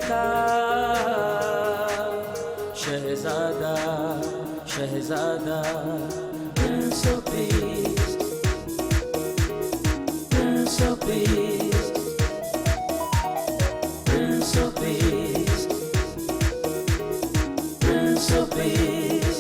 था शहजादा शहजादा Prince of Peace Prince of Peace Prince of Peace Prince of Peace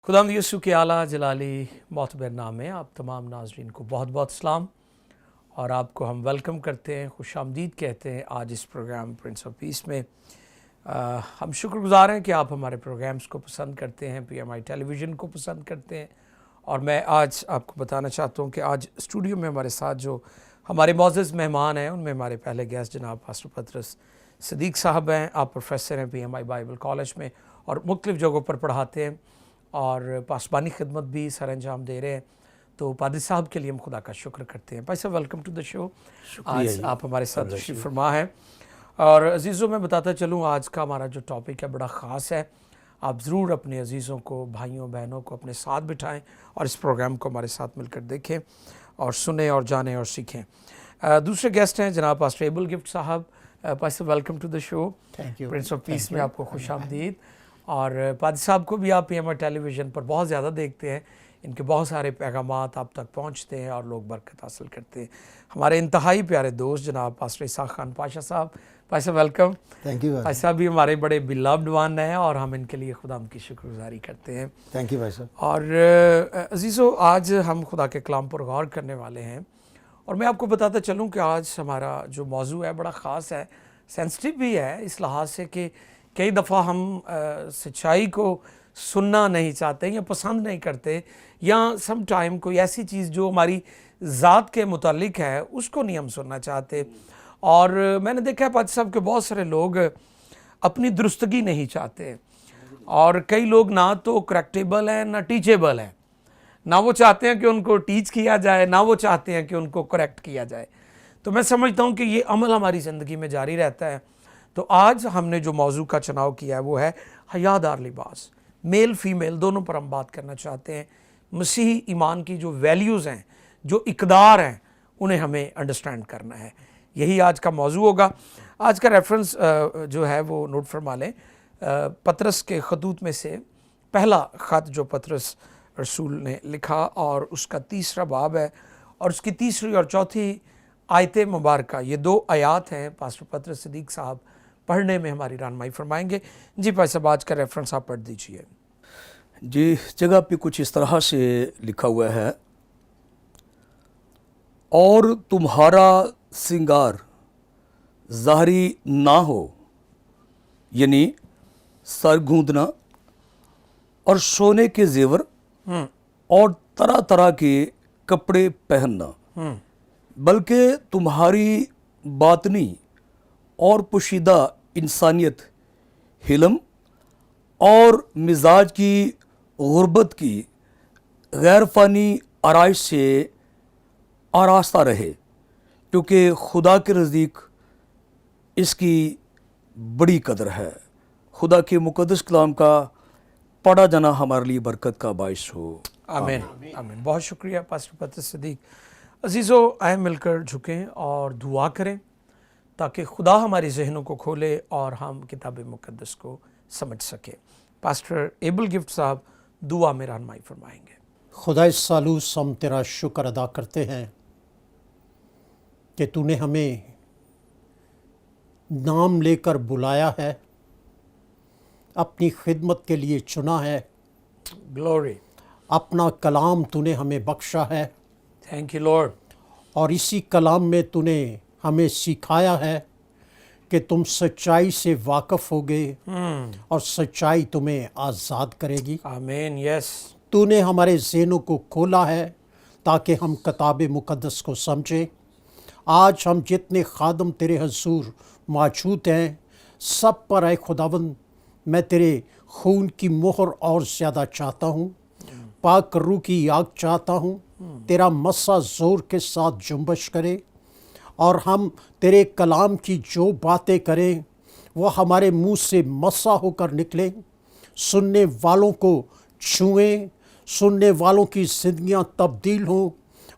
खुदावंद यीशु के आला जलाली मोतबर नाम में आप तमाम नाज़रीन को बहुत बहुत सलाम और आपको हम वेलकम करते हैं, खुशामदीद कहते हैं आज इस प्रोग्राम प्रिंस ऑफ पीस में। हम शुक्रगुज़ार हैं कि आप हमारे प्रोग्राम्स को पसंद करते हैं, PMI टेलीविज़न को पसंद करते हैं। और मैं आज आपको बताना चाहता हूँ कि आज स्टूडियो में हमारे साथ जो हमारे मौजूद मेहमान हैं उनमें हमारे पहले गेस्ट जनाब पास्टर पतरस सदीक साहब हैं। आप प्रोफेसर हैं PMI बाइबल कॉलेज में और मुख्तलिफ़ जगहों पर पढ़ाते हैं और पासबानी खिदमत भी सर अंजाम दे रहे हैं। तो पादरी साहब के लिए हम खुदा का शुक्र करते हैं। भाई साहब वेलकम टू द शो। आज आप हमारे साथ तशरीफ़ फरमा है। और अजीज़ों मैं बताता चलूँ आज का हमारा जो टॉपिक है बड़ा ख़ास है। आप ज़रूर अपने अजीज़ों को, भाइयों बहनों को अपने साथ बिठाएं और इस प्रोग्राम को हमारे साथ मिलकर देखें और सुने और जानें और सीखें। दूसरे गेस्ट हैं जनाब पास्टर एबल गिफ्ट साहब। Pastor welcome to the show. Thank you. Prince of Peace में आपको खुशामदीद। और पादी साहब को भी आप PMI टेलीविज़न पर बहुत ज़्यादा देखते हैं, इनके बहुत सारे पैगामात आप तक पहुंचते हैं और लोग बरकत हासिल करते हैं। हमारे इंतहाई प्यारे दोस्त जनाब पास्टर इसाक खान पाशा साहब। पाशा वेलकम। Thank you. भाई साहब भी हमारे बड़े बिलव्ड वन हैं और हम इनके लिए खुदा की शुक्रगुजारी करते हैं। थैंक यू भाई साहब। और अजीज़ों आज हम खुदा के कलाम पर गौर करने वाले हैं और मैं आपको बताता चलूँ कि आज हमारा जो मौजू है बड़ा ख़ास है, सेंसिटिव भी है इस लिहाज से कि कई दफ़ा हम सच्चाई को सुनना नहीं चाहते या पसंद नहीं करते, या सम टाइम कोई ऐसी चीज़ जो हमारी ज़ात के मुतालिक है उसको नहीं हम सुनना चाहते। और मैंने देखा है पादी साहब के बहुत सारे लोग अपनी दुरुस्तगी नहीं चाहते और कई लोग ना तो करेक्टेबल हैं ना टीचेबल हैं, ना वो चाहते हैं कि उनको टीच किया जाए ना वो चाहते हैं कि उनको करेक्ट किया जाए। तो मैं समझता हूँ कि ये अमल हमारी ज़िंदगी में जारी रहता है। तो आज हमने जो मौजू का चुनाव किया है वो है हयादार लिबास। मेल फीमेल दोनों पर हम बात करना चाहते हैं। मसीही ईमान की जो वैल्यूज़ हैं, जो इक़दार हैं, उन्हें हमें अंडरस्टैंड करना है। यही आज का मौजू होगा। आज का रेफरेंस जो है वो नोट फरमा लें। पतरस के खतूत में से पहला ख़त जो पतरस रसूल ने लिखा और उसका 3रा बाब है और उसकी 3री और 4थी आयत मुबारक, ये 2 आयात हैं। पास्टर पतरस सदीक साहब पढ़ने में हमारी रहनुमाई फरमाएंगे। जी भाई साहब आज का रेफरेंस आप पढ़ दीजिए। जी, जगह पे कुछ इस तरह से लिखा हुआ है, और तुम्हारा श्रृंगार ज़ाहरी ना हो, यानी सर गूंदना और सोने के जेवर और तरह तरह के कपड़े पहनना, बल्कि तुम्हारी बातनी और पोशीदा इंसानियत हिलम और मिजाज की गुर्बत की गैर फ़ानी आराइश से आरास्ता रहे, क्योंकि खुदा के नज़दीक इसकी बड़ी कदर है। खुदा के मुक़द्दस कलाम का पढ़ा जाना हमारे लिए बरकत का बाइस हो। आमीन आमीन। बहुत शुक्रिया पास्टर पतरस सदीक। अजीज़ों आए मिलकर झुकें और दुआ करें ताकि खुदा हमारे जहनों को खोले और हम किताब मुक़द्दस को समझ सके। पास्टर एबल गिफ्ट साहब दुआ में रहनुमाई फरमाएंगे। खुदा इस सालूस हम तेरा शुक्र अदा करते हैं कि तूने हमें नाम लेकर बुलाया है, अपनी खिदमत के लिए चुना है। ग्लोरी। अपना कलाम तूने हमें बख्शा है। Thank you Lord. और इसी कलाम में तूने हमें सिखाया है कि तुम सच्चाई से वाकिफ़ होगे और सच्चाई तुम्हें आज़ाद करेगी। आमीन। यस। तूने हमारे ज़हनों को खोला है ताकि हम किताब मुक़द्दस को समझें। आज हम जितने खादम तेरे हज़ूर मौजूद हैं, सब पर आए खुदावंद मैं तेरे खून की मोहर और ज़्यादा चाहता हूँ, पाक रूह की आग चाहता हूँ। तेरा मस्सा ज़ोर के साथ जुम्बश करे और हम तेरे कलाम की जो बातें करें वो हमारे मुंह से मसा होकर निकले, सुनने वालों को छुएं, सुनने वालों की ज़िंदगियां तब्दील हों,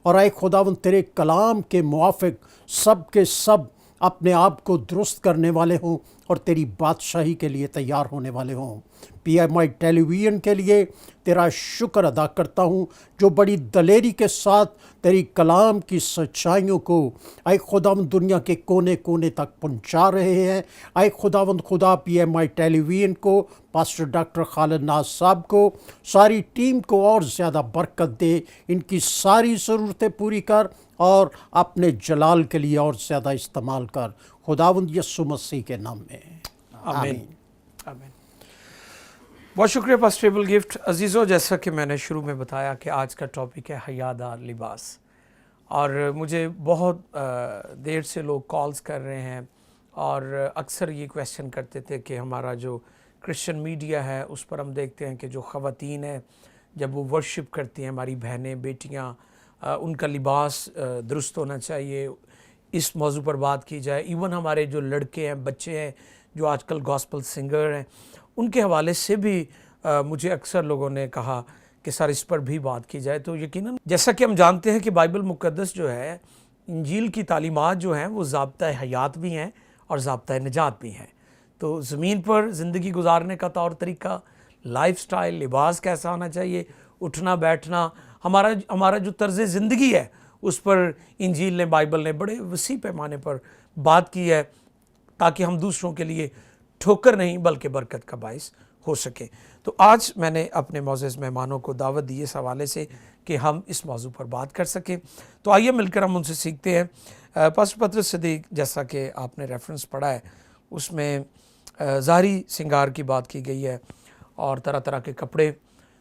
और ऐ खुदावंद तेरे कलाम के मुआफिक सब के सब अपने आप को दुरुस्त करने वाले हों और तेरी बादशाही के लिए तैयार होने वाले हों। PMI टेलीविज़न के लिए तेरा शुक्र अदा करता हूँ, जो बड़ी दलेरी के साथ तेरी कलाम की सच्चाइयों को ऐ खुदावंद दुनिया के कोने कोने तक पहुँचा रहे हैं। ऐ खुदावंद खुदा PMI टेलीविज़न को, पास्टर डॉक्टर खालिद नाज साहब को, सारी टीम को और ज़्यादा बरकत दे, इनकी सारी ज़रूरतें पूरी कर और अपने जलाल के लिए और ज़्यादा इस्तेमाल कर, खुदावंद यीशु मसीह के नाम में, आमीन आमीन। बहुत शुक्रिया पास्टर एबल गिफ्ट। अजीज़ों, जैसा कि मैंने शुरू में बताया कि आज का टॉपिक है हयादार लिबास, और मुझे बहुत देर से लोग कॉल्स कर रहे हैं और अक्सर ये क्वेश्चन करते थे कि हमारा जो क्रिश्चियन मीडिया है उस पर हम देखते हैं कि जो ख़वातीन हैं जब वो वर्शिप करती हैं, हमारी बहनें बेटियां, उनका लिबास दुरुस्त होना चाहिए, इस मौजू पर बात की जाए। इवन हमारे जो लड़के हैं, बच्चे हैं जो आजकल गॉस्पल सिंगर हैं, उनके हवाले से भी मुझे अक्सर लोगों ने कहा कि सर इस पर भी बात की जाए। तो यकीनन जैसा कि हम जानते हैं कि बाइबल मुक़द्दस जो है, इंजील की तालीमात जो हैं वो ज़ाब्ता हयात भी हैं और ज़ाब्ता निजात भी हैं। तो ज़मीन पर ज़िंदगी गुजारने का तौर तरीका, लाइफ स्टाइल, लिबास कैसा होना चाहिए, उठना बैठना, हमारा जो तर्ज़ ज़िंदगी है उस पर इंजील ने, बाइबल ने बड़े वसी पैमाने पर बात की है, ताकि हम दूसरों के लिए ठोकर नहीं बल्कि बरकत का बाइस हो सके। तो आज मैंने अपने मोअज़्ज़ज़ मेहमानों को दावत दी इस हवाले से कि हम इस मौजू पर बात कर सकें। तो आइए मिलकर हम उनसे सीखते हैं। पास्टर पतरस सिद्दीक, जैसा कि आपने रेफरेंस पढ़ा है उसमें ज़ाहरी सिंगार की बात की गई है और तरह तरह के कपड़े।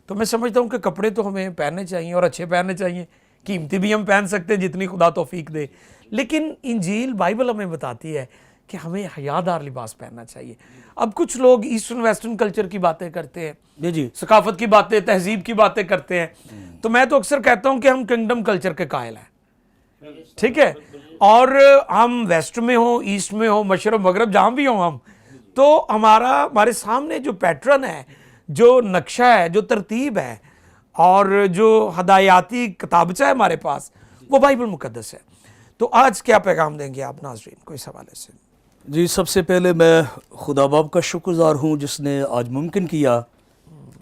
तो मैं समझता हूँ कि कपड़े तो हमें पहनने चाहिए और अच्छे पहनने चाहिए, कीमती भी हम पहन सकते हैं जितनी खुदा तौफीक दे, लेकिन इंजील बाइबल हमें बताती है कि हमें हयादार लिबास पहनना चाहिए। अब कुछ लोग ईस्टर्न वेस्टर्न कल्चर की बातें करते हैं, जी सकाफत की बातें, तहजीब की बातें करते हैं। तो मैं तो अक्सर कहता हूं कि हम किंगडम कल्चर के कायल हैं, ठीक है, और हम वेस्ट में हो, ईस्ट में हो, मशरक मगरब, जहां भी हो हम, तो हमारे सामने जो पैटर्न है, जो नक्शा है, जो तरतीब है और जो हदायती किताबचा है हमारे पास, वो बाइबल मुकद्दस है। तो आज क्या पैगाम देंगे आप नाज़रीन को इस हवाले से? जी, सबसे पहले मैं खुदा बाप का शुक्रगुज़ार हूँ जिसने आज मुमकिन किया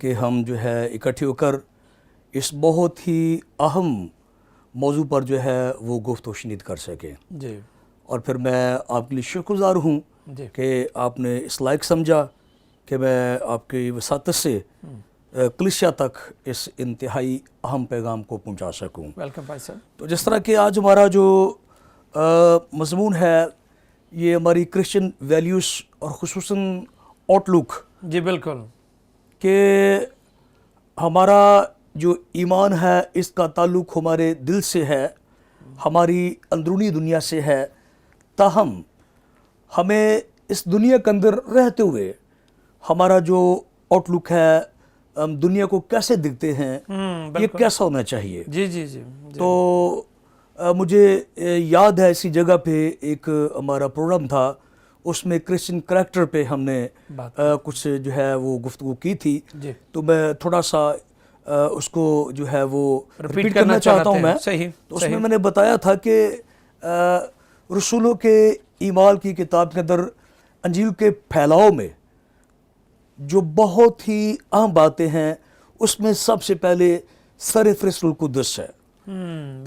कि हम जो है इकट्ठे होकर इस बहुत ही अहम मौजू पर जो है वो गुफ्तगू शनीद कर सकें। जी, और फिर मैं आपके लिए शुक्रगुज़ार हूँ कि आपने इस लायक समझा कि मैं आपकी वसातत से कलीसिया तक इस इंतहाई अहम पैगाम को पहुँचा सकूँ। वेलकम भाई साहब। तो जिस तरह कि आज हमारा जो मज़मून है ये हमारी क्रिश्चियन वैल्यूज़ और ख़ुसूसन आउटलुक, जी बिल्कुल, कि हमारा जो ईमान है इसका ताल्लुक़ हमारे दिल से है, हमारी अंदरूनी दुनिया से है। ताहम हमें इस दुनिया के अंदर रहते हुए हमारा जो आउटलुक है, हम दुनिया को कैसे दिखते हैं, ये कैसा होना चाहिए। जी जी जी, तो मुझे याद है इसी जगह पे एक हमारा प्रोग्राम था, उसमें क्रिश्चियन करैक्टर पे हमने कुछ जो है वो गुफ्तगू की थी। तो मैं थोड़ा सा उसको जो है वो रिपीट करना चाहता हूँ मैं। सही, तो उसमें मैंने बताया था कि रसूलों के ईमाल की किताब के अंदर अंजील के फैलाव में जो बहुत ही अहम बातें हैं, उसमें सबसे पहले सर रसूल कुदस है,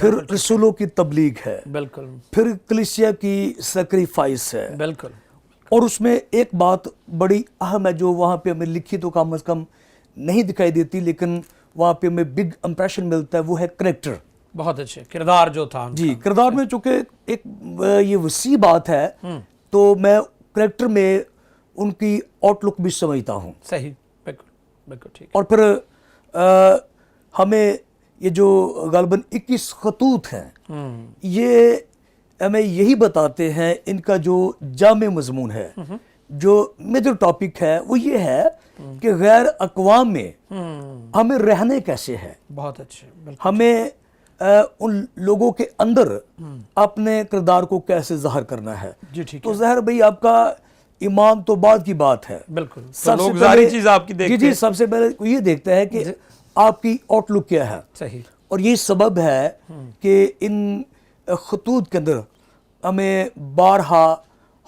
फिर रसूलों की तबलीग है, बिल्कुल, फिर कलीसिया की सैक्रिफाइस है, बिल्कुल, और उसमें एक बात बड़ी अहम है जो वहाँ पे हमें लिखी तो कम अज़ कम नहीं दिखाई देती, लेकिन वहाँ पे हमें बिग इम्प्रेशन मिलता है, वो है करैक्टर। बहुत अच्छे किरदार जो था जी, किरदार में चूँकि एक ये वसी बात है, तो मैं करैक्टर में उनकी आउटलुक भी समझता हूँ। सही, बिल्कुल बिल्कुल ठीक। और फिर हमें ये जो गालबन 21 खतूत हैं, ये हमें यही बताते हैं, इनका जो जामे मजमून है, जो मेजर टॉपिक है वो ये है कि गैर अक़वाम में हमें रहने कैसे है। बहुत अच्छे, हमें ان لوگوں کے اندر اپنے کردار کو کیسے ظاہر کرنا ہے. جی ٹھیک تو ظاہر بھائی آپ کا ایمان تو بعد کی بات ہے. بالکل. لوگ ظاہری چیز آپ کی دیکھتے ہیں. جی سب سے پہلے یہ دیکھتا ہے کہ آپ کی آؤٹ لک کیا ہے. صحیح. اور یہ سبب ہے کہ ان خطوط کے اندر ہمیں بارہا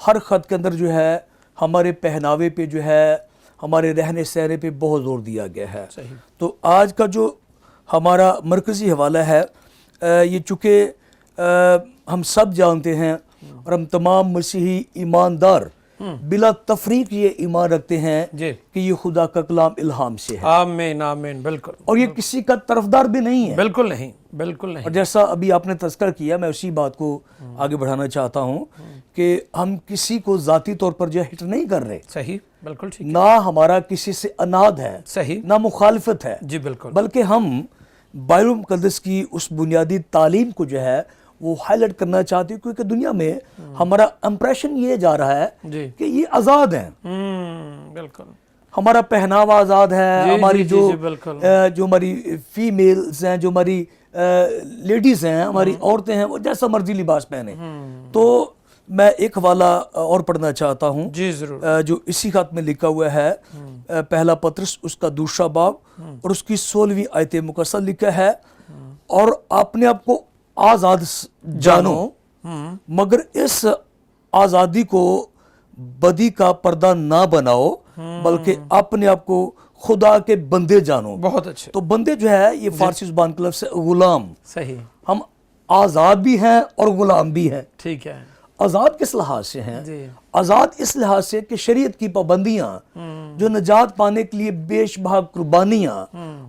ہر خط کے اندر جو ہے ہمارے پہناوے پہ جو ہے ہمارے رہنے سہنے پہ بہت زور دیا گیا ہے. صحیح. تو آج کا جو ہمارا مرکزی حوالہ ہے یہ چونکہ ہم سب جانتے ہیں اور ہم تمام مسیحی ایماندار بلا تفریق یہ ایمان رکھتے ہیں جی کہ یہ خدا کا کلام الہام سے ہے. آمین آمین. بالکل. اور یہ کسی کا طرفدار بھی نہیں ہے. بالکل نہیں. بالکل نہیں. اور جیسا ابھی آپ نے تذکر کیا میں اسی بات کو آگے بڑھانا چاہتا ہوں کہ ہم کسی کو ذاتی طور پر جو ہٹ نہیں کر رہے. صحیح. بالکل ٹھیک. نہ ہمارا کسی سے اناد ہے. صحیح. نہ مخالفت ہے. جی بالکل. بلکہ ہم بائبل مقدس کی اس بنیادی تعلیم کو جو ہے وہ ہائی لائٹ کرنا چاہتے ہیں کیونکہ دنیا میں ہمارا امپریشن یہ جا رہا ہے جی کہ یہ آزاد ہیں. بالکل. ہمارا پہناوا آزاد ہے. ہماری جو ہماری فیمیلز ہیں جو ہماری لیڈیز ہیں ہماری عورتیں ہیں وہ جیسا مرضی لباس پہنے. تو میں ایک حوالہ اور پڑھنا چاہتا ہوں. جی ضرور. جو اسی خط میں لکھا ہوا ہے پہلا پطرس اس کا دوسرا باب اور اس کی 16ویں آیت مقدسہ لکھا ہے اور اپنے آپ کو آزاد جانو مگر اس آزادی کو بدی کا پردہ نہ بناؤ بلکہ اپنے آپ کو خدا کے بندے جانو. بہت اچھے. تو بندے جو ہے یہ فارسی زبان کے لفظ سے غلام. صحیح. ہم آزاد بھی ہیں اور غلام بھی ہیں. ٹھیک ہے. آزاد کس لحاظ سے ہیں؟ جی. آزاد اس لحاظ سے کہ شریعت کی پابندیاں جو نجات پانے کے لیے بے شمار قربانیاں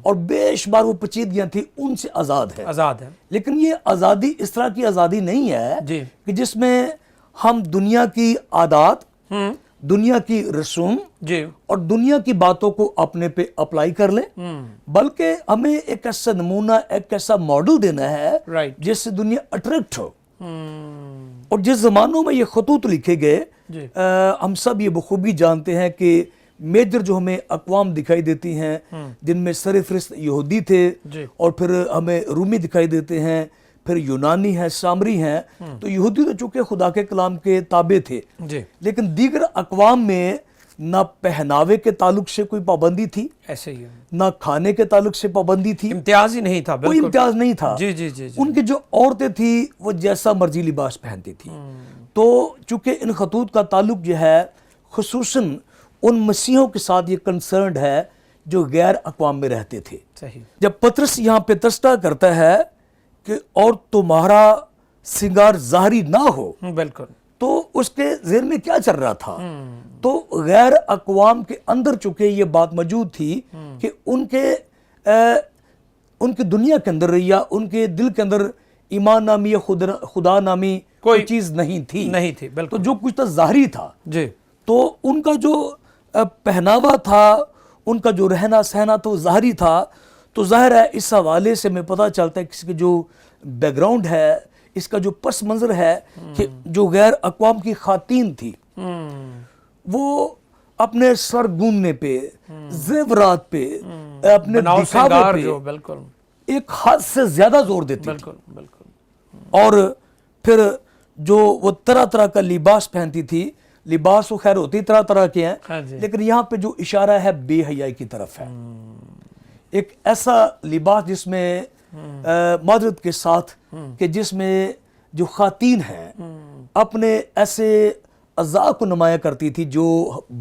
اور بے شمار وہ پیچیدگیاں تھیں ان سے آزاد ہے. آزاد ہے. لیکن یہ آزادی اس طرح کی آزادی نہیں ہے جی. کہ جس میں ہم دنیا کی عادات دنیا کی رسوم جی اور دنیا کی باتوں کو اپنے پہ اپلائی کر لیں بلکہ ہمیں ایک ایسا نمونہ ایک ایسا ماڈل دینا ہے رائٹ. جس سے دنیا اٹریکٹ ہو. اور جس زمانوں میں یہ خطوط لکھے گئے جی. ہم سب یہ بخوبی جانتے ہیں کہ میجر جو ہمیں اقوام دکھائی دیتی ہیں جن میں سرفرست یہودی تھے جی. اور پھر ہمیں رومی دکھائی دیتے ہیں پھر یونانی ہیں سامری ہیں. تو یہودی تو چونکہ خدا کے کلام کے تابع تھے جی. لیکن دیگر اقوام میں نہ پہناوے کے تعلق سے کوئی پابندی تھی ایسے ہی ہے. نہ کھانے کے تعلق سے پابندی تھی. امتیاز ہی نہیں تھا. کوئی امتیاز نہیں تھا. جی جی جی. ان کی جو عورتیں تھیں وہ جیسا مرضی لباس پہنتی تھی. تو چونکہ ان خطوط کا تعلق جو ہے خصوصاً ان مسیحوں کے ساتھ یہ کنسرنڈ ہے جو غیر اقوام میں رہتے تھے. صحیح. جب پطرس یہاں پہ تذکرہ کرتا ہے کہ اور تمہارا سنگار ظاہری نہ ہو بالکل. تو اس کے ذہن میں کیا چل رہا تھا؟ تو غیر اقوام کے اندر چونکہ یہ بات موجود تھی کہ ان کے دنیا کے اندر یا ان کے دل کے اندر ایمان نامی یا خدا نامی کوئی چیز نہیں تھی. بالکل. تو جو کچھ تھا ظاہری تھا. جی. تو ان کا جو پہناوا تھا ان کا جو رہنا سہنا تو ظاہری تھا. تو ظاہر ہے اس حوالے سے ہمیں پتہ چلتا ہے کسی کے جو بیک گراؤنڈ ہے اس کا جو پس منظر ہے کہ جو غیر اقوام کی خواتین تھی وہ اپنے سر گوننے پہ زیورات پہ اپنے دکھاوے پہ بالکل ایک حد سے زیادہ زور دیتی. بالکل بالکل. اور پھر جو وہ طرح طرح کا لباس پہنتی تھی. لباس وہ خیر ہوتی طرح طرح کے ہیں لیکن یہاں پہ جو اشارہ ہے بے حیائی کی طرف ہے. ایک ایسا لباس جس میں معذرت کے ساتھ کہ جس میں جو خواتین ہیں اپنے ایسے اعضاء کو نمایاں کرتی تھی جو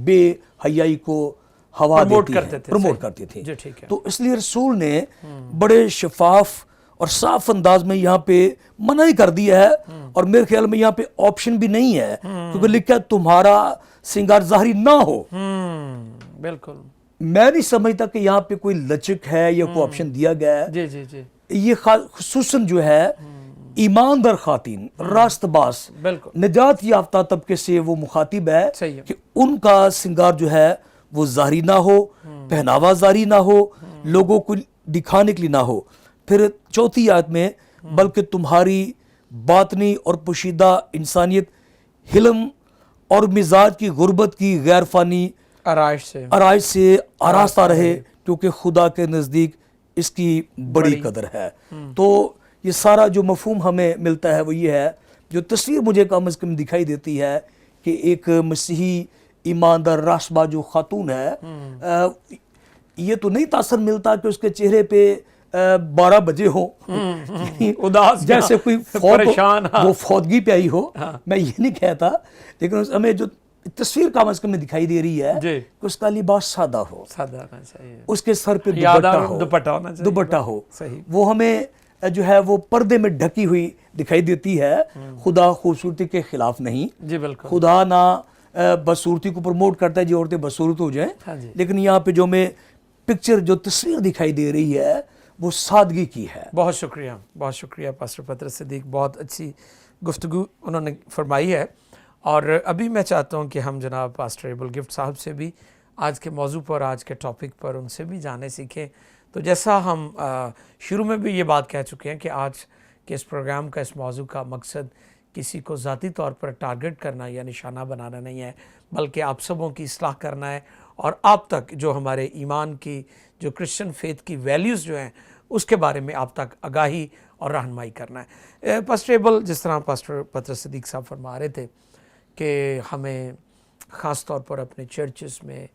بے حیائی کو ہوا دیتی ہیں پروموٹ کرتی تھی. تو اس لیے رسول نے بڑے شفاف اور صاف انداز میں یہاں پہ منع ہی کر دیا ہے. اور میرے خیال میں یہاں پہ آپشن بھی نہیں ہے کیونکہ لکھا ہے تمہارا سنگار ظاہری نہ ہو. بالکل. میں نہیں سمجھتا کہ یہاں پہ کوئی لچک ہے یا کوئی آپشن دیا گیا ہے. جی جی جی. یہ خصوصاً جو ہے ایماندار خواتین راست باز نجات یافتہ طبقے سے وہ مخاطب ہے کہ ان کا سنگار جو ہے وہ ظاہری نہ ہو پہناوا ظاہری نہ ہو لوگوں کو دکھانے کے لیے نہ ہو. پھر چوتھی آیت میں بلکہ تمہاری باطنی اور پوشیدہ انسانیت حلم اور مزاج کی غربت کی غیر فانی آرائش سے آراستہ رہے کیونکہ خدا کے نزدیک اس کی بڑی قدر ہے. تو یہ سارا جو مفہوم ہمیں ملتا ہے وہ یہ ہے, جو تصویر مجھے کم از کم دکھائی دیتی ہے کہ ایک مسیحی ایماندار راشبہ جو خاتون ہے, یہ تو نہیں تاثر ملتا کہ اس کے چہرے پہ 12 بجے ہو, اداس جیسے کوئی پریشان, وہ فوتگی پہ آئی ہو, میں یہ نہیں کہتا, لیکن ہمیں جو تصویر کم از کم میں دکھائی دے رہی ہے کہ اس کا لباس سادہ ہو, سادہ ہونا چاہیے, اس کے سر پہ دوپٹہ ہونا چاہیے, دوپٹہ ہو, وہ ہمیں جو ہے وہ پردے میں ڈھکی ہوئی دکھائی دیتی ہے. خدا خوبصورتی کے خلاف نہیں, جی بالکل, خدا نہ بدصورتی کو پروموٹ کرتا ہے جی عورتیں بدصورت ہو جائیں, لیکن یہاں پہ جو میں پکچر جو تصویر دکھائی دے رہی ہے وہ سادگی کی ہے. بہت شکریہ پاسٹر پطرس صدیق, بہت اچھی گفتگو انہوں نے فرمائی ہے. اور ابھی میں چاہتا ہوں کہ ہم جناب پاسٹر ایبل گفٹ صاحب سے بھی آج کے موضوع پر, آج کے ٹاپک پر ان سے بھی جانے سیکھیں. تو جیسا ہم شروع میں بھی یہ بات کہہ چکے ہیں کہ آج کے اس پروگرام کا, اس موضوع کا مقصد کسی کو ذاتی طور پر ٹارگٹ کرنا یا نشانہ بنانا نہیں ہے, بلکہ آپ سبوں کی اصلاح کرنا ہے اور آپ تک جو ہمارے ایمان کی, جو کرسچن فیتھ کی ویلیوز جو ہیں اس کے بارے میں آپ تک آگاہی اور رہنمائی کرنا ہے. پاسٹر ایبل, جس طرح پاسٹر پطرس صدیق صاحب فرما رہے تھے کہ ہمیں خاص طور پر اپنے چرچز میں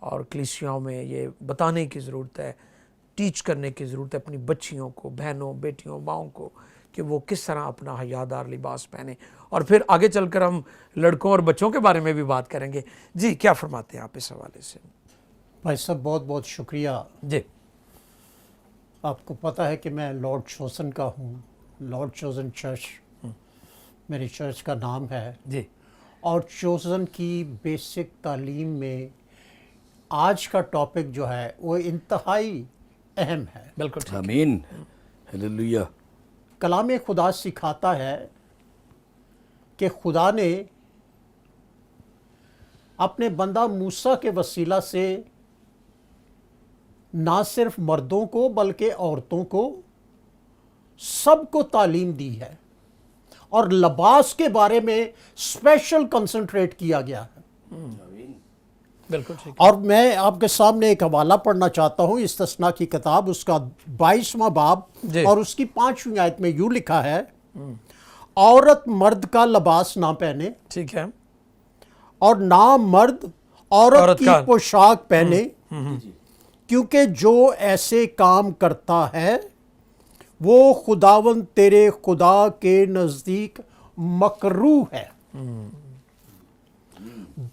اور کلیسیاؤں میں یہ بتانے کی ضرورت ہے, ٹیچ کرنے کی ضرورت ہے اپنی بچیوں کو, بہنوں, بیٹیوں, ماؤں کو, کہ وہ کس طرح اپنا حیادار لباس پہنیں. اور پھر آگے چل کر ہم لڑکوں اور بچوں کے بارے میں بھی بات کریں گے. جی کیا فرماتے ہیں آپ اس حوالے سے؟ بھائی صاحب بہت بہت شکریہ. جی, آپ کو پتہ ہے کہ میں لارڈ چوزن کا ہوں, لارڈ چوزن چرچ میری چرچ کا نام ہے. جی, اور چوزن کی بیسک تعلیم میں آج کا ٹاپک جو ہے وہ انتہائی اہم ہے. بالکل, آمین, ہلیلویہ. کلام خدا سکھاتا ہے کہ خدا نے اپنے بندہ موسیٰ کے وسیلہ سے نہ صرف مردوں کو بلکہ عورتوں کو سب کو تعلیم دی ہے, اور لباس کے بارے میں اسپیشل کنسنٹریٹ کیا گیا ہے. بالکل ٹھیک. اور میں آپ کے سامنے ایک حوالہ پڑھنا چاہتا ہوں, استثناء کی کتاب, اس کا 22واں باب اور اس کی 5ویں آیت میں یوں لکھا ہے, عورت مرد کا لباس نہ پہنے, ٹھیک ہے, اور نہ مرد عورت کی پوشاک پہنے, کیونکہ جو ایسے کام کرتا ہے وہ خداوند تیرے خدا کے نزدیک مکروہ ہے.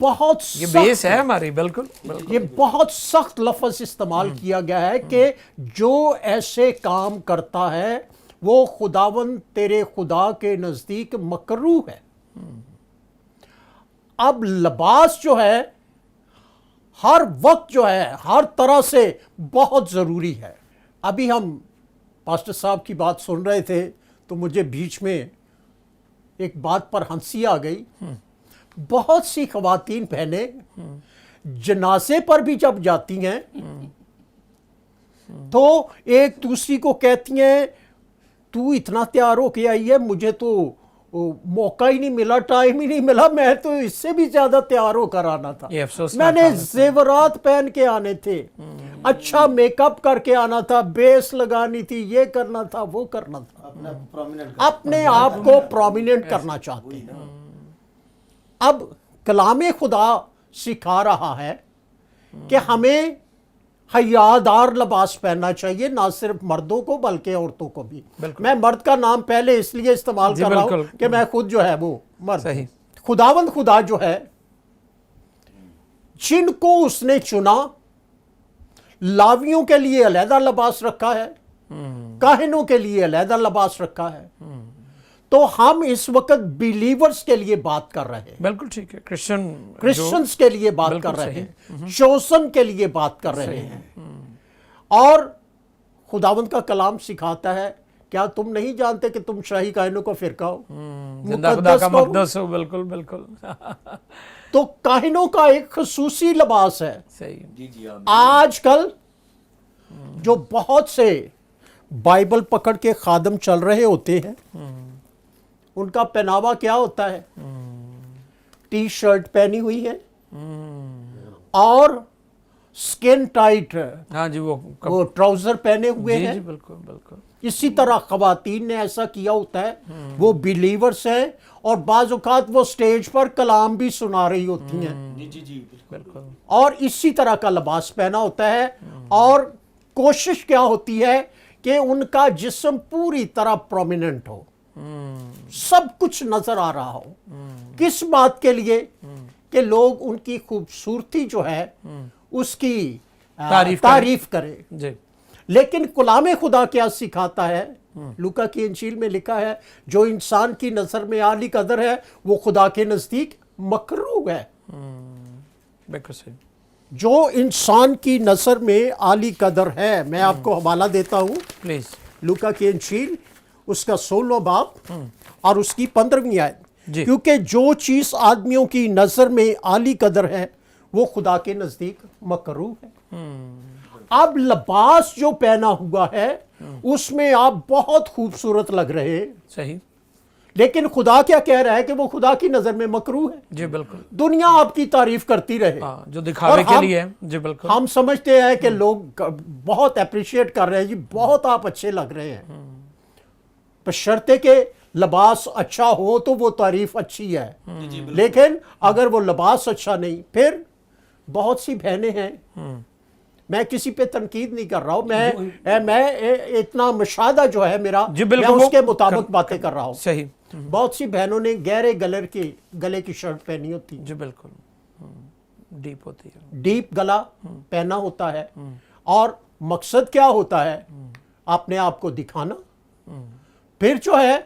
بہت یہ بیس ہے ہماری. بالکل, یہ بہت سخت لفظ استعمال کیا گیا ہے کہ جو ایسے کام کرتا ہے وہ خداوند تیرے خدا کے نزدیک مکروہ ہے. اب لباس جو ہے ہر وقت جو ہے ہر طرح سے بہت ضروری ہے. ابھی ہم پاسٹر صاحب کی بات سن رہے تھے تو مجھے بیچ میں ایک بات پر ہنسی آ گئی. بہت سی خواتین بہنیں جنازے پر بھی جب جاتی ہیں تو ایک دوسری کو کہتی ہیں تو اتنا تیار ہو کے آئی ہے, مجھے تو موقع ہی نہیں ملا, ٹائم ہی نہیں ملا, میں تو اس سے بھی زیادہ تیار ہو کر آنا تھا, میں نے زیورات پہن کے آنے تھے, اچھا میک اپ کر کے آنا تھا, بیس لگانی تھی, یہ کرنا تھا, وہ کرنا تھا, اپنے آپ کو پرومیننٹ کرنا چاہتے ہیں. اب کلام خدا سکھا رہا ہے کہ ہمیں حیادار لباس پہننا چاہیے, نہ صرف مردوں کو بلکہ عورتوں کو بھی. میں مرد کا نام پہلے اس لیے استعمال کر رہا ہوں کہ میں خود جو ہے وہ مرد. خداوند خدا جو ہے جن کو اس نے چنا, لاویوں کے لیے علیحدہ لباس رکھا ہے, کاہنوں کے لیے علیحدہ لباس رکھا ہے. تو ہم اس وقت بیلیورز کے لیے بات کر رہے ہیں. بالکل ٹھیک ہے, کرسچنز کے لیے بات کر رہے ہیں, چوزن کے لیے بات کر رہے ہیں. اور خداوند کا کلام سکھاتا ہے, کیا تم نہیں جانتے کہ تم شاہی کاہنوں کا فرقہ ہو, زندہ خدا کا مقدس ہو. بالکل بالکل. تو کاہنوں کا ایک خصوصی لباس ہے. صحیح. آج کل جو بہت سے بائبل پکڑ کے خادم چل رہے ہوتے ہیں, ان کا پہناوا کیا ہوتا ہے؟ ٹی شرٹ پہنی ہوئی ہے اور سکن ٹائٹ ہاں جی, وہ ٹراؤزر پہنے ہوئے ہیں, بالکل بالکل, इसी तरह ख़वातीन ने ऐसा किया होता है, वो बिलीवर्स हैं और बाज़ औक़ात वो स्टेज पर कलाम भी सुना रही होती हैं, जी जी जी बिल्कुल और इसी तरह का लिबास पहना होता है, और कोशिश क्या होती है कि उनका जिस्म पूरी तरह प्रोमिनेंट हो, सब कुछ नज़र आ रहा हो। किस बात के लिए? कि लोग उनकी खूबसूरती जो है उसकी तारीफ करें। जी लेकिन कलाम खुदा क्या सिखाता है? लूका की इंजील में लिखा है, जो इंसान की नज़र में आली कदर है वो खुदा के नज़दीक मकरूह है। बिल्कुल सही। जो इंसान की नज़र में आली कदर है, मैं आपको हवाला देता हूँ प्लीज। लूका की इंजील उसका 16वां बाब और उसकी 15वीं आयत। जी। क्योंकि जो चीज़ आदमियों की नज़र में आली कदर है वो खुदा के नज़दीक मकरूह है। अब लिबास जो पहना हुआ है उसमें आप बहुत खूबसूरत लग रहे हैं, सही। लेकिन खुदा क्या कह रहा है कि वो खुदा की नज़र में मकरूह है। जी बिल्कुल। दुनिया आपकी तारीफ करती रहे, हाँ, जो दिखावे और के हम- लिए है। जी बिल्कुल। हम समझते हैं कि लोग बहुत अप्रिशिएट कर रहे हैं, जी बहुत आप अच्छे लग रहे हैं, बशर्ते के लिबास अच्छा हो तो वो तारीफ अच्छी है। लेकिन अगर वो लिबास अच्छा नहीं, फिर बहुत सी बहनें हैं, मैं किसी पे तनकीद नहीं कर रहा हूँ, मैं इतना मुशाहदा जो है मेरा, जी मैं बिल्कुल, वो उसके मुताबिक बातें कर रहा हूँ। सही। बहुत सी बहनों ने गहरे गले की शर्ट पहनी होती, जी बिल्कुल। डीप होती है। डीप गला पहना होता है, और मकसद क्या होता है? अपने आप को दिखाना। फिर जो है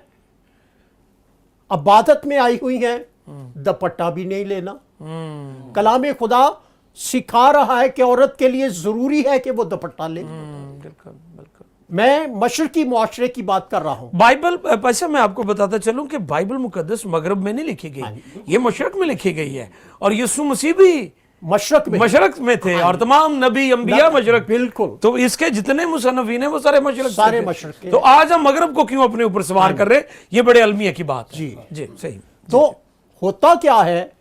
इबादत में आई हुई है, दुपट्टा भी नहीं लेना। कलाम खुदा सिखा रहा है कि औरत के लिए जरूरी है कि वो दुपट्टा ले। बिल्कुल बिल्कुल। मैं मशरकी मुआशरे की बात कर रहा हूँ। बाइबल पैसा मैं आपको बताता चलूं कि बाइबल मुकद्दस मगरब में नहीं लिखी गई, ये मशरक में लिखी गई है, और यीशु मसीह भी मशरक में मशरक में थे, और तमाम नबी अंबिया मशरक। बिल्कुल। तो इसके जितने मुसन्नफीन हैं वो सारे मशरक से सारे थे। मशरक के। तो आज हम मगरब को क्यों अपने ऊपर सवार कर रहे हैं? ये बड़े अलमिया की बात है। जी। जी सही। तो होता क्या है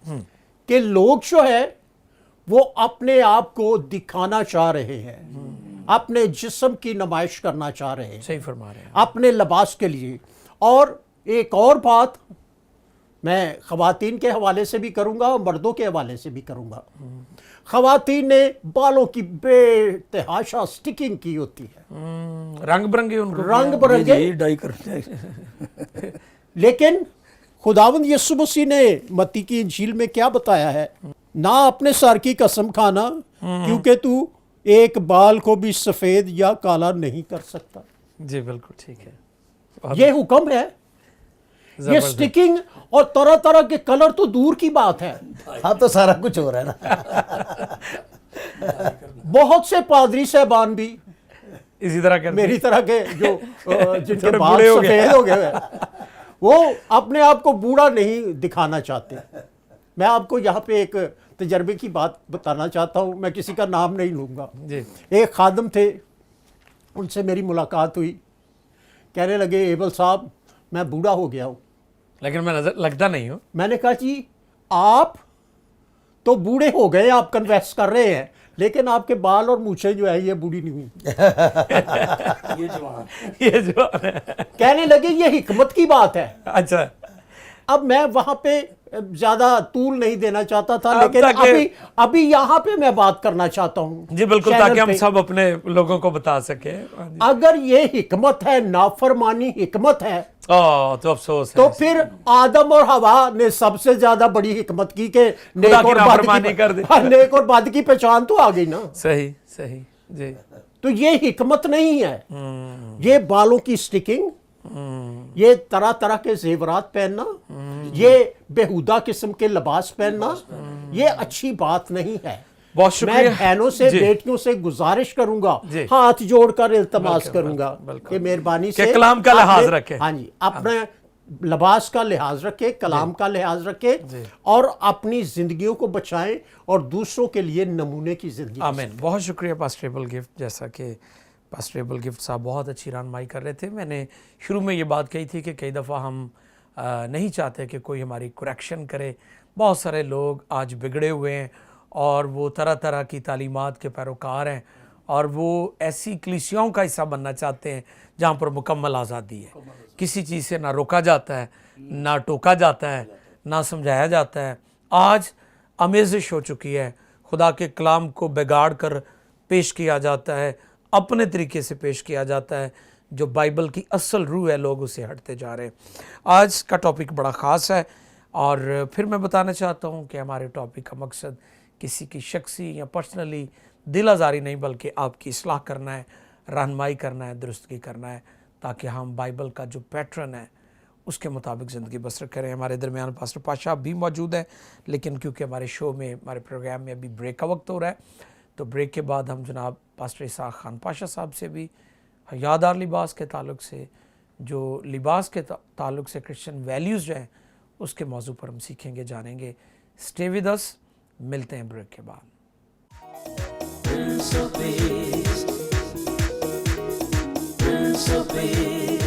कि लोग जो है वो अपने आप को दिखाना चाह रहे हैं, अपने जिस्म की नुमाइश करना चाह रहे हैं, सही फरमा रहे हैं। अपने लिबास के लिए। और एक और बात मैं ख़वातीन के हवाले से भी करूंगा और मर्दों के हवाले से भी करूंगा। ख़वातीन ने बालों की बेतहाशा स्टिकिंग की होती है, रंग बिरंगे उनको रंग जी बिरंगे। जी डाई करते हैं। लेकिन खुदावंद यीशु मसीह ने मत्ती की इंजील में क्या बताया है? ना अपने सर की कसम खाना, क्योंकि तू एक बाल को भी सफेद या काला नहीं कर सकता। जी बिल्कुल ठीक है। ये हुक्म है। ये जबरदस्त। स्टिकिंग और तरह तरह के कलर तो दूर की बात है, हाँ तो सारा कुछ हो रहा है ना। बहुत से पादरी साहबान भी इसी तरह करते मेरी तरह के जो जिनके थोड़े बाल बूढ़े हो गए। सफेद हो गए हैं, वो अपने आप को बूढ़ा नहीं दिखाना चाहते। मैं आपको यहाँ पे एक तजर्बे की बात बताना चाहता हूँ, मैं किसी का नाम नहीं लूँगा। जी। एक खादम थे, उनसे मेरी मुलाकात हुई, कहने लगे एबल साहब मैं बूढ़ा हो गया हूँ। लेकिन मैं नजर लगता नहीं हूँ। मैंने कहा जी आप तो बूढ़े हो गए, आप कन्फेस कर रहे हैं, लेकिन आपके बाल और मूछें जो है ये बूढ़ी नहीं हुई। ये जवान ये जो कहने लगे ये हिकमत की बात है। अच्छा। अब मैं वहां पे ज्यादा तूल नहीं देना चाहता था, अब लेकिन ताकि- अभी यहाँ पे मैं बात करना चाहता हूँ जी बिल्कुल, चैनल ताकि हम पे। सब अपने लोगों को बता सके। अगर ये हिकमत है, नाफरमानी हिकमत है, तो अफसोस है। तो फिर आदम और हवा ने सबसे ज्यादा बड़ी हिकमत की कि नेक की और बद नाफरमानी कर दी। हाँ, नेक और बद की पहचान तो आ गई ना। सही सही। जी। तो ये हिकमत नहीं है। ये बालों की स्टिकिंग, ये तरह तरह के जेवरात पहनना, ये बेहुदा किस्म के लिबास पहनना, ये अच्छी बात नहीं है। बहुत मैं शुक्रिया। बहनों से, जी। बेटियों से गुजारिश करूंगा, जी। हाथ जोड़कर इल्तमास बिल्कुल, करूंगा बिल्कुल। कि मेहरबानी कि से कलाम का लिहाज अपने- रखें। हाँ जी, अपने लिबास का लिहाज रखे, कलाम का लिहाज रखे, और अपनी जिंदगियों को बचाएं और दूसरों के लिए नमूने की जिंदगी। आमीन। बहुत शुक्रिया पास्टरेबल गिफ्ट। जैसा कि पास्टरेबल गिफ्ट साहब बहुत अच्छी रहनुमाई कर रहे थे। मैंने शुरू में ये बात कही थी कि कई दफ़ा हम नहीं चाहते कि कोई हमारी करेक्शन करे। बहुत सारे लोग आज बिगड़े हुए हैं और वो तरह तरह की तालीमात के पैरोकार हैं, اور وہ ایسی کلیسیاؤں کا حصہ بننا چاہتے ہیں جہاں پر مکمل آزادی ہے، کسی چیز سے نہ روکا جاتا ہے، نہ ٹوکا جاتا ہے، نہ سمجھایا جاتا ہے۔ آج آمیزش ہو چکی ہے، خدا کے کلام کو بگاڑ کر پیش کیا جاتا ہے، اپنے طریقے سے پیش کیا جاتا ہے، جو بائبل کی اصل روح ہے لوگ اسے ہٹتے جا رہے ہیں۔ آج کا ٹاپک بڑا خاص ہے، اور پھر میں بتانا چاہتا ہوں کہ ہمارے ٹاپک کا مقصد کسی کی شخصی یا پرسنلی دل آزاری نہیں، بلکہ آپ کی اصلاح کرنا ہے، رہنمائی کرنا ہے، درستگی کرنا ہے، تاکہ ہم بائبل کا جو پیٹرن ہے اس کے مطابق زندگی بسر کریں۔ ہمارے درمیان پاسٹر پاشا بھی موجود ہے، لیکن کیونکہ ہمارے شو میں، ہمارے پروگرام میں ابھی بریک کا وقت ہو رہا ہے، تو بریک کے بعد ہم جناب پاسٹر اسحاق خان پاشا صاحب سے بھی حیادار لباس کے تعلق سے، جو لباس کے تعلق سے کرسچن ویلیوز جو ہیں اس کے موضوع پر ہم سیکھیں گے، جانیں گے۔ اسٹے ود اس، ملتے ہیں بریک کے بعد۔ Prince of Peace, Prince of Peace.